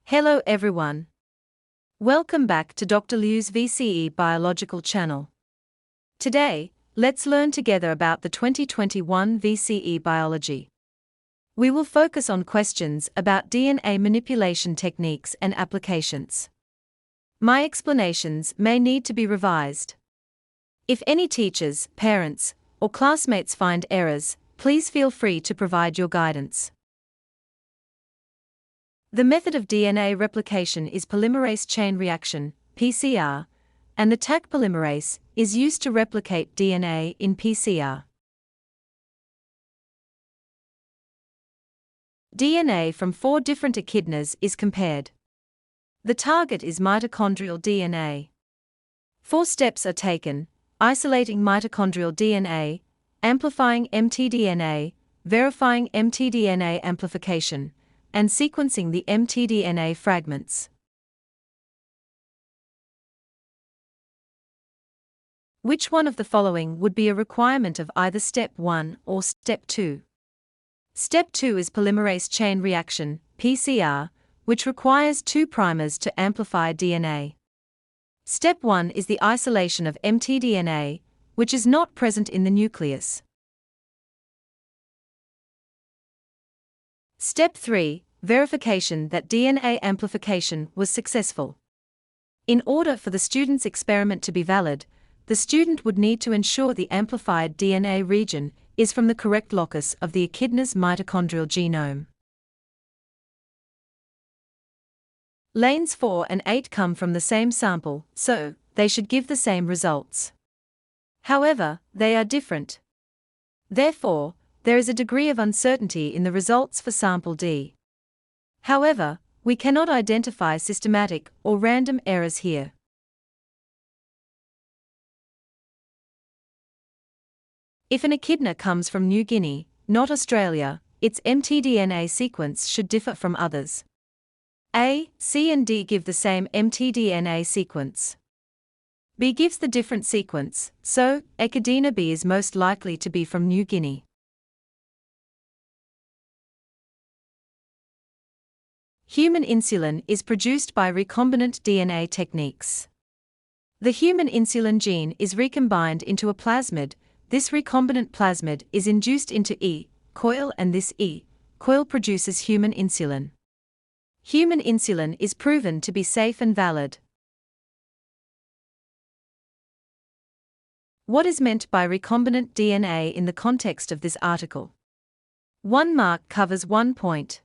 Hello everyone. Welcome back to Dr. Liu's VCE Biological channel. Today, let's learn together about the 2021 VCE Biology. We will focus on questions about DNA manipulation techniques and applications. My explanations may need to be revised. If any teachers, parents, or classmates find errors, please feel free to provide your guidance. The method of DNA replication is polymerase chain reaction, PCR, and the Taq polymerase is used to replicate DNA in PCR. DNA from 4 different echidnas is compared. The target is mitochondrial DNA. 4 steps are taken: isolating mitochondrial DNA, amplifying mtDNA, verifying mtDNA amplification, and sequencing the mtDNA fragments. Which one of the following would be a requirement of either Step 1 or Step 2? Step 2 is polymerase chain reaction, PCR, which requires 2 primers to amplify DNA. Step 1 is the isolation of mtDNA, which is not present in the nucleus. Step 3, verification that DNA amplification was successful. In order for the student's experiment to be valid, the student would need to ensure the amplified DNA region is from the correct locus of the echidna's mitochondrial genome. Lanes 4 and 8 come from the same sample, so they should give the same results. However, they are different. Therefore, there is a degree of uncertainty in the results for sample D. However, we cannot identify systematic or random errors here. If an echidna comes from New Guinea, not Australia, its mtDNA sequence should differ from others. A, C and D give the same mtDNA sequence. B gives the different sequence, so echidna B is most likely to be from New Guinea. Human insulin is produced by recombinant DNA techniques. The human insulin gene is recombined into a plasmid. This recombinant plasmid is induced into E. coil and this E. coil produces human insulin. Human insulin is proven to be safe and valid. What is meant by recombinant DNA in the context of this article? 1 mark covers 1 point.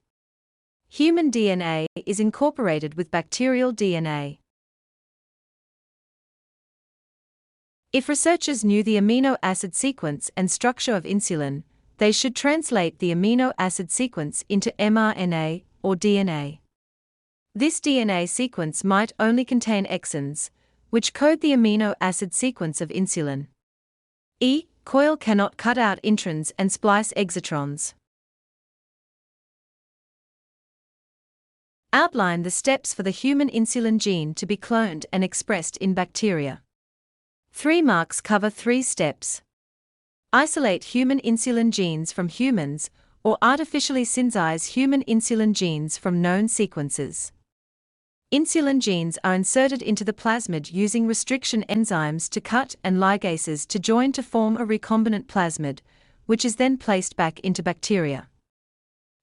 Human DNA is incorporated with bacterial DNA. If researchers knew the amino acid sequence and structure of insulin, they should translate the amino acid sequence into mRNA or DNA. This DNA sequence might only contain exons, which code the amino acid sequence of insulin. E. coil cannot cut out introns and splice exotrons. Outline the steps for the human insulin gene to be cloned and expressed in bacteria. 3 marks cover 3 steps. Isolate human insulin genes from humans, or artificially synthesize human insulin genes from known sequences. Insulin genes are inserted into the plasmid using restriction enzymes to cut and ligases to join to form a recombinant plasmid, which is then placed back into bacteria.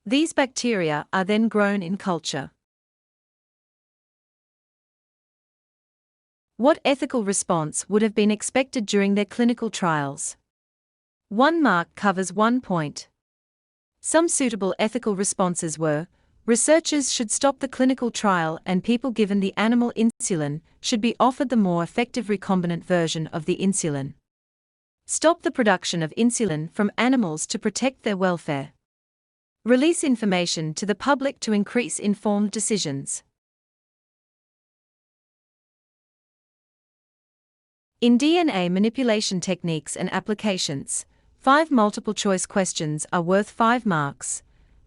These bacteria are then grown in culture. What ethical response would have been expected during their clinical trials? 1 mark covers 1 point. Some suitable ethical responses were: researchers should stop the clinical trial and people given the animal insulin should be offered the more effective recombinant version of the insulin. Stop the production of insulin from animals to protect their welfare. Release information to the public to increase informed decisions. In DNA manipulation techniques and applications, 5 multiple-choice questions are worth 5 marks,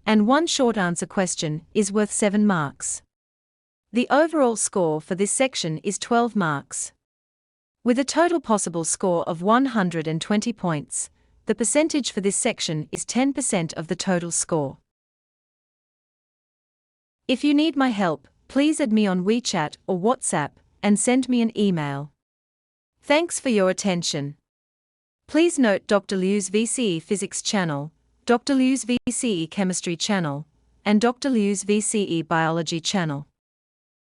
and 1 short answer question is worth 7 marks. The overall score for this section is 12 marks. With a total possible score of 120 points, the percentage for this section is 10% of the total score. If you need my help, please add me on WeChat or WhatsApp and send me an email. Thanks for your attention. Please note Dr. Liu's VCE Physics channel, Dr. Liu's VCE Chemistry channel, and Dr. Liu's VCE Biology channel.